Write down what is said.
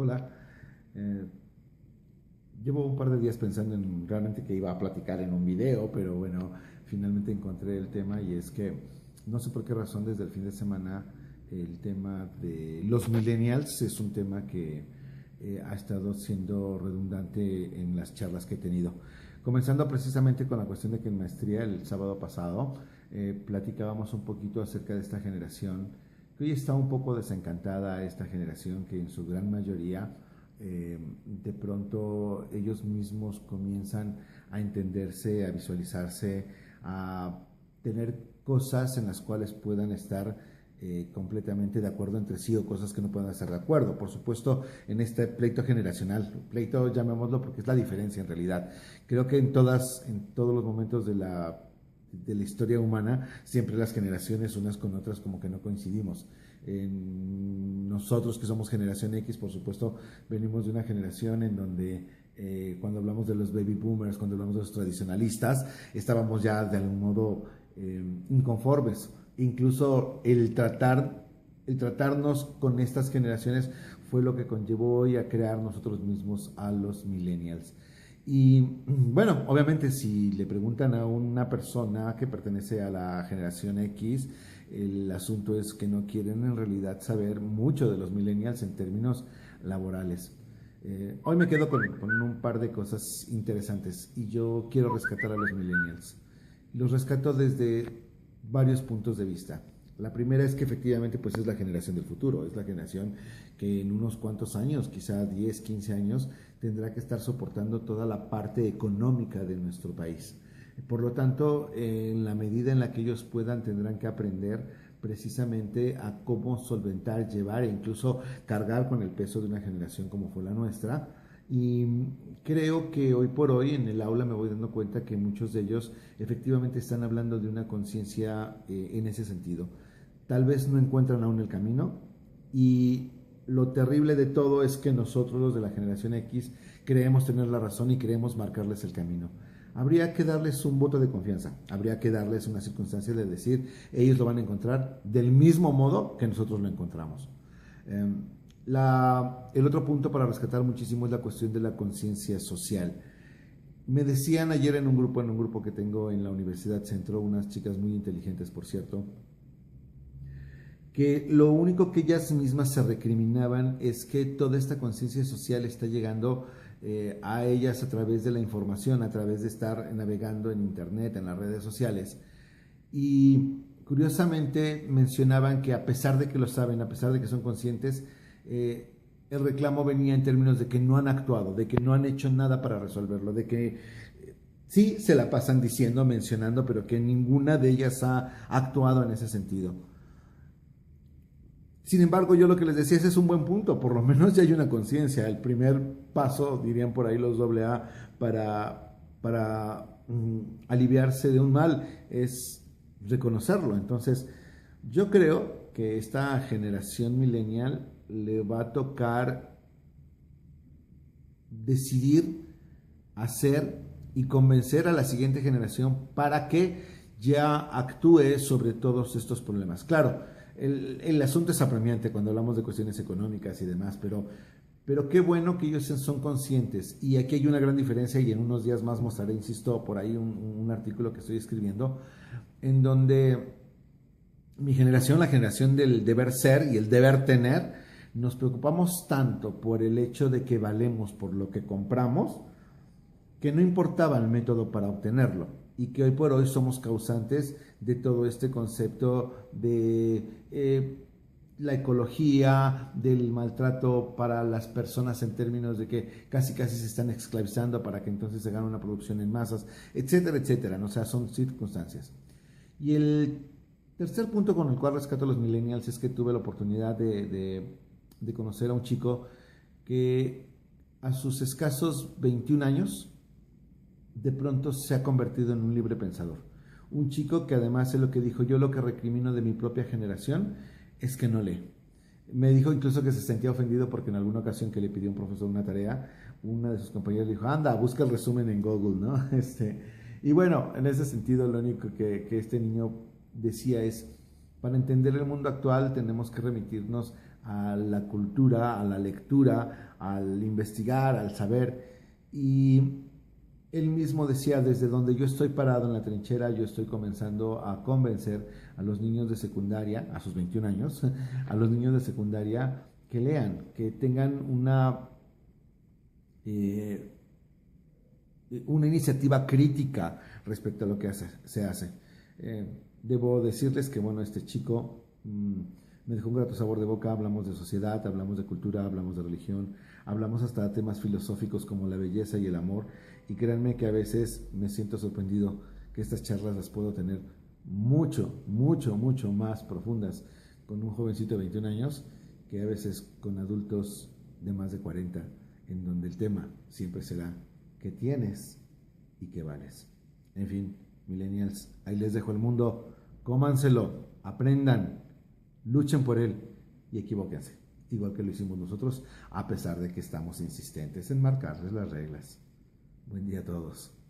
Hola. Eh, Llevo un par de días pensando en realmente que iba a platicar en un video, pero bueno, finalmente encontré el tema y es que no sé por qué razón desde el fin de semana el tema de los millennials es un tema que ha estado siendo redundante en las charlas que he tenido. Comenzando precisamente con la cuestión de que en maestría el sábado pasado platicábamos un poquito acerca de esta generación que hoy está un poco desencantada, esta generación que en su gran mayoría de pronto ellos mismos comienzan a entenderse, a visualizarse, a tener cosas en las cuales puedan estar completamente de acuerdo entre sí o cosas que no puedan estar de acuerdo. Por supuesto, en este pleito generacional, pleito llamémoslo porque es la diferencia en realidad. Creo que en todos los momentos de la historia humana, siempre las generaciones unas con otras como que no coincidimos. Nosotros que somos generación X, por supuesto, venimos de una generación en donde cuando hablamos de los baby boomers, cuando hablamos de los tradicionalistas, estábamos ya de algún modo inconformes. Incluso el tratarnos con estas generaciones fue lo que conllevó hoy a crear nosotros mismos a los millennials. Y bueno, obviamente si le preguntan a una persona que pertenece a la generación X, el asunto es que no quieren en realidad saber mucho de los millennials en términos laborales. Hoy me quedo con un par de cosas interesantes y yo quiero rescatar a los millennials. Los rescato desde varios puntos de vista. La primera es que efectivamente pues es la generación del futuro, es la generación que en unos cuantos años, quizá 10, 15 años, tendrá que estar soportando toda la parte económica de nuestro país. Por lo tanto, en la medida en la que ellos puedan, tendrán que aprender precisamente a cómo solventar, llevar e incluso cargar con el peso de una generación como fue la nuestra. Y creo que hoy por hoy en el aula me voy dando cuenta que muchos de ellos efectivamente están hablando de una conciencia en ese sentido. Tal vez no encuentran aún el camino y lo terrible de todo es que nosotros los de la generación X creemos tener la razón y queremos marcarles el camino. Habría que darles un voto de confianza, habría que darles una circunstancia de decir, ellos lo van a encontrar del mismo modo que nosotros lo encontramos. Eh, el otro punto para rescatar muchísimo es la cuestión de la conciencia social. Me decían ayer en un grupo que tengo en la Universidad Centro, unas chicas muy inteligentes, por cierto, que lo único que ellas mismas se recriminaban es que toda esta conciencia social está llegando a ellas a través de la información, a través de estar navegando en internet, en las redes sociales. Y curiosamente mencionaban que a pesar de que lo saben, a pesar de que son conscientes, el reclamo venía en términos de que no han actuado, de que no han hecho nada para resolverlo, de que sí se la pasan diciendo, mencionando, pero que ninguna de ellas ha actuado en ese sentido. Sin embargo, yo lo que les decía, ese es un buen punto, por lo menos ya hay una conciencia. El primer paso, dirían por ahí los AA, para aliviarse de un mal es reconocerlo. Entonces, yo creo que esta generación millennial le va a tocar decidir, hacer y convencer a la siguiente generación para que ya actúe sobre todos estos problemas. Claro, el asunto es apremiante cuando hablamos de cuestiones económicas y demás, pero qué bueno que ellos son conscientes. Y aquí hay una gran diferencia y en unos días más mostraré, insisto, por ahí un artículo que estoy escribiendo, en donde mi generación, la generación del deber ser y el deber tener, nos preocupamos tanto por el hecho de que valemos por lo que compramos, que no importaba el método para obtenerlo y que hoy por hoy somos causantes de todo este concepto de la ecología, del maltrato para las personas en términos de que casi casi se están esclavizando para que entonces se gane una producción en masas, etcétera, etcétera, ¿no? O sea, son circunstancias. Y el tercer punto con el cual rescato a los millennials es que tuve la oportunidad de conocer a un chico que a sus escasos 21 años de pronto se ha convertido en un libre pensador. Un chico que además es lo que dijo, yo lo que recrimino de mi propia generación es que no lee. Me dijo incluso que se sentía ofendido porque en alguna ocasión que le pidió un profesor una tarea, una de sus compañeros le dijo, anda, busca el resumen en Google, ¿no? Y bueno, en ese sentido lo único que este niño decía es, para entender el mundo actual tenemos que remitirnos a la cultura, a la lectura, al investigar, al saber. Y él mismo decía, desde donde yo estoy parado en la trinchera, yo estoy comenzando a convencer a los niños de secundaria, a sus 21 años, a los niños de secundaria que lean, que tengan una iniciativa crítica respecto a lo que se hace. Debo decirles que, bueno, este chico me dejó un grato sabor de boca. Hablamos de sociedad, hablamos de cultura, hablamos de religión, hablamos hasta de temas filosóficos como la belleza y el amor, y créanme que a veces me siento sorprendido que estas charlas las puedo tener mucho más profundas con un jovencito de 21 años que a veces con adultos de más de 40, en donde el tema siempre será qué tienes y qué vales. En fin, millennials, ahí les dejo el mundo, cómanselo, aprendan, luchen por él y equivóquense, igual que lo hicimos nosotros, a pesar de que estamos insistentes en marcarles las reglas. Buen día a todos.